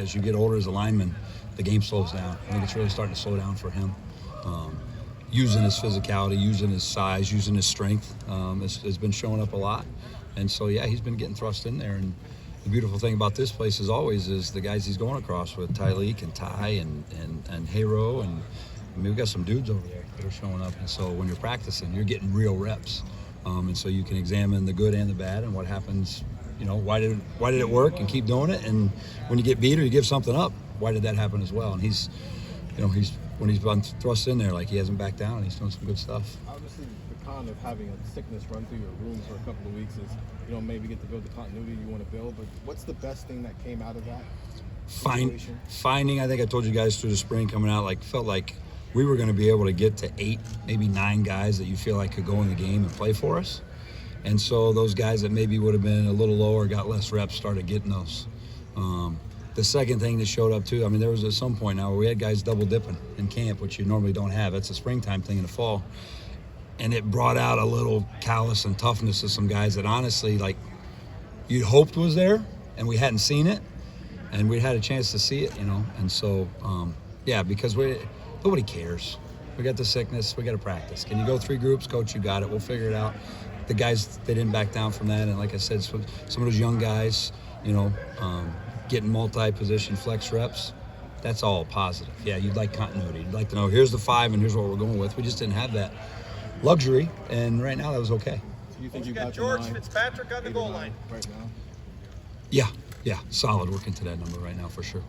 As you get older as a lineman, the game slows down. I think it's really starting to slow down for him. Using his physicality, using his size, using his strength has been showing up a lot. And so, yeah, he's been getting thrust in there. And the beautiful thing about this place, as always, is the guys he's going across with, Tyleek and Ty and Hayro. And I mean, we've got some dudes over there that are showing up. And so when you're practicing, you're getting real reps. And so you can examine the good and the bad and what happens. You know, why did it work, and keep doing it? And when you get beat or you give something up, why did that happen as well? And when he's been thrust in there, like, he hasn't backed down, and he's doing some good stuff. Obviously, the con of having a sickness run through your room for a couple of weeks is you don't maybe get to build the continuity you want to build. But what's the best thing that came out of that situation? Finding, I think I told you guys through the spring coming out, like, felt like we were going to be able to get to 8, maybe 9 guys that you feel like could go in the game and play for us. And so those guys that maybe would have been a little lower, got less reps, started getting those. The second thing that showed up too, I mean, there was at some point now where we had guys double dipping in camp, which you normally don't have. It's a springtime thing in the fall. And it brought out a little callous and toughness to some guys that honestly, like, you'd hoped was there, and we hadn't seen it, and we'd had a chance to see it, you know. And so, yeah, because nobody cares. We got the sickness, we got to practice. Can you go 3 groups? Coach, you got it. We'll figure it out. The guys, they didn't back down from that. And like I said, some of those young guys, you know, getting multi-position flex reps, that's all positive. Yeah, you'd like continuity. You'd like to know, here's the 5 and here's what we're going with. We just didn't have that luxury, and right now that was okay. So you think you got George Fitzpatrick on the goal line right now? Yeah, solid. Working to that number right now for sure.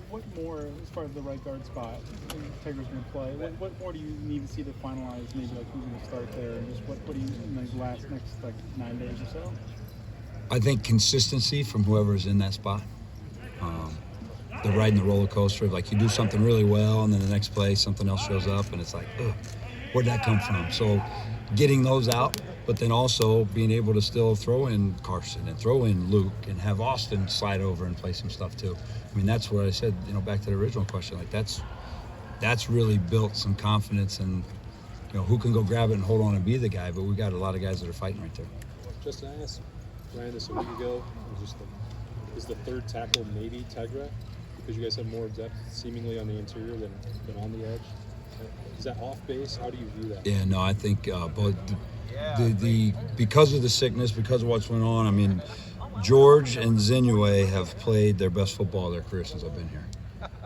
What more, as far as the right guard spot, Integra's going to play? What more do you need to see to finalize? Maybe like who's going to start there, and just what do you in the next 9 days or so? I think consistency from whoever's in that spot. They're riding the roller coaster of, like, you do something really well, and then the next play something else shows up, and it's like, ugh, where'd that come from? So getting those out, but then also being able to still throw in Carson and throw in Luke and have Austin slide over and play some stuff too. I mean, that's what I said, you know, back to the original question, like, that's really built some confidence, and, you know, who can go grab it and hold on and be the guy, but we got a lot of guys that are fighting right there. Justin, I asked Ryan this a week ago. It was just is the third tackle maybe Tegra? Because you guys have more depth seemingly on the interior than on the edge. Is that off base? How do you view that? Yeah, no, I think but the because of the sickness, because of what's going on, I mean, George and Zinue have played their best football of their career since I've been here.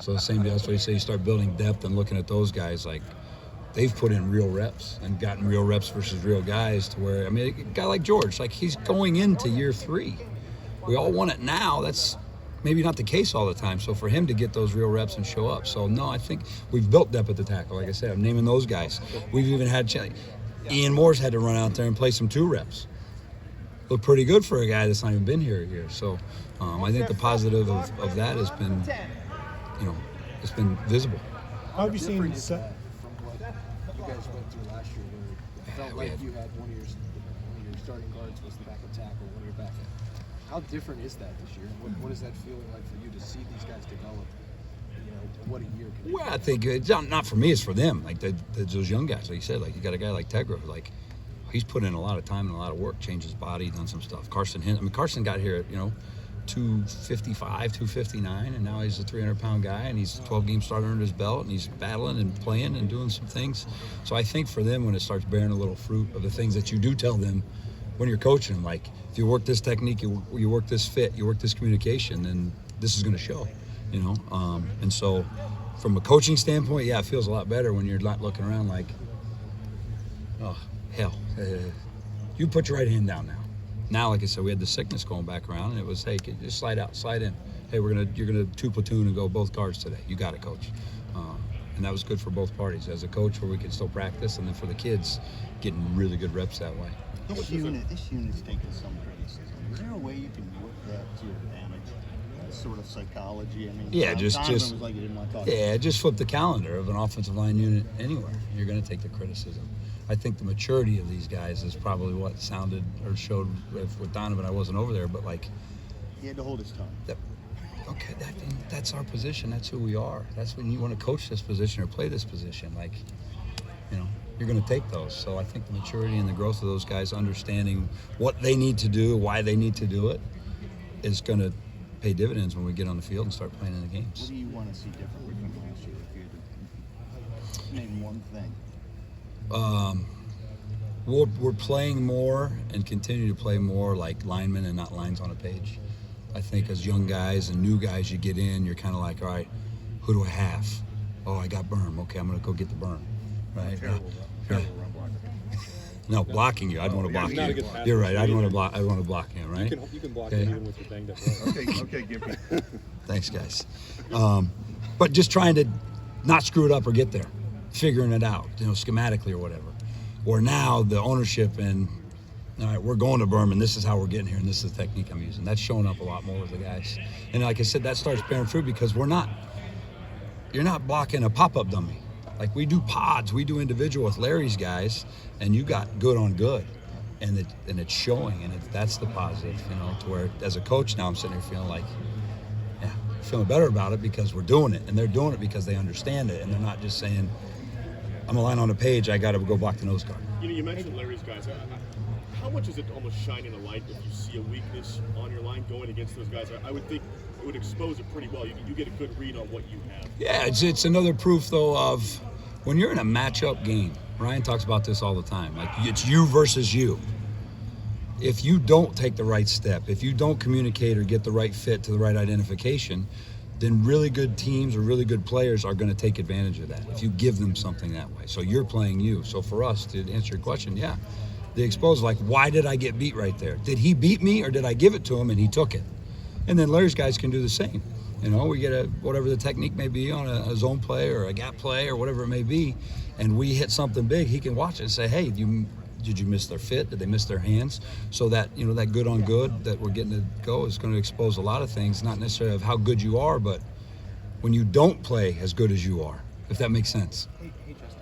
So the same deal. That's why you say you start building depth and looking at those guys, like, they've put in real reps and gotten real reps versus real guys to where, I mean, a guy like George, like, he's going into year 3. We all want it now. That's maybe not the case all the time. So for him to get those real reps and show up. So, no, I think we've built depth at the tackle. Like I said, I'm naming those guys. We've even had Ian Moore's had to run out there and play some 2 reps. Look pretty good for a guy that's not even been here a year. So I think the positive of that has been, you know, it's been visible. How have you seen From what you guys went through last year, where it felt like you had one of your starting guards was the backup tackle, one of your backup. How different is that this year? What is that feeling like for you to see these guys develop? You know, what a year can be? Well, I think it's not for me, it's for them. Like, those young guys, like you said, like, you got a guy like Tegra, who, like, he's put in a lot of time and a lot of work, changed his body, done some stuff. Carson got here at, you know, 255, 259, and now he's a 300-pound guy, and he's 12 games starter under his belt, and he's battling and playing and doing some things. So I think for them, when it starts bearing a little fruit of the things that you do tell them when you're coaching them, like, if you work this technique, you work this fit, you work this communication, then this is going to show, you know. And so from a coaching standpoint, yeah, it feels a lot better when you're not looking around like, oh, hell, you put your right hand down now. Now, like I said, we had the sickness going back around, and it was, hey, just slide out, slide in. Hey, you're gonna 2 platoon and go both guards today. You got it, coach. And that was good for both parties. As a coach, where we could still practice, and then for the kids, getting really good reps that way. This unit's taken some criticism. Is there a way you can work that to your advantage? Sort of psychology. I mean, yeah, Donovan was like you didn't want to talk. Yeah, just flip the calendar of an offensive line unit anywhere. You're going to take the criticism. I think the maturity of these guys is probably what sounded or showed with Donovan. I wasn't over there, but, like, he had to hold his tongue. Okay, that's our position. That's who we are. That's when you want to coach this position or play this position. Like, you know, you're going to take those. So I think the maturity and the growth of those guys, understanding what they need to do, why they need to do it, is going to pay dividends when we get on the field and start playing in the What games. do you want to see differently from last year if you had to name one thing? We're playing more and continue to play more like linemen and not lines on a page. I think as young guys and new guys, you get in, you're kind of like, all right, who do I have? Oh, I got Berm. Okay, I'm going to go get the Berm. Right? Terrible run blocker. No, blocking you. I'd want to block He's not a you. good passer You're right. I'd want to either. block. I'd want to block him. Right? You can block Okay. it even with your banged up leg. Okay, Gippy. Thanks, guys. But just trying to not screw it up or get there, figuring it out, schematically or whatever. Or now the ownership and, all right, we're going to Berman. This is how we're getting here, and this is the technique I'm using. That's showing up a lot more with the guys. And like I said, that starts bearing fruit because you're not blocking a pop-up dummy. Like we do pods, we do individual with Larry's guys, and you got good on good. And it's showing, and that's the positive, to where as a coach now I'm sitting here feeling like, yeah, feeling better about it because we're doing it, and they're doing it because they understand it, and they're not just saying, I'm a line on a page, I got to go block the nose guard. You mentioned Larry's guys. How much is it almost shining a light if you see a weakness on your line going against those guys? I would think it would expose it pretty well. You get a good read on what you have. Yeah, it's another proof, though, of when you're in a matchup game. Ryan talks about this all the time. Like, it's you versus you. If you don't take the right step, if you don't communicate or get the right fit to the right identification, then really good teams or really good players are going to take advantage of that if you give them something that way. So you're playing you. So for us, to answer your question, yeah, the expose, like, why did I get beat right there? Did he beat me or did I give it to him and he took it? And then Larry's guys can do the same. We get whatever the technique may be on a zone play or a gap play or whatever it may be, and we hit something big, he can watch it and say, hey, did you miss their fit? Did they miss their hands? So that, that good on good that we're getting to go is going to expose a lot of things, not necessarily of how good you are, but when you don't play as good as you are, if that makes sense. Hey, Justin.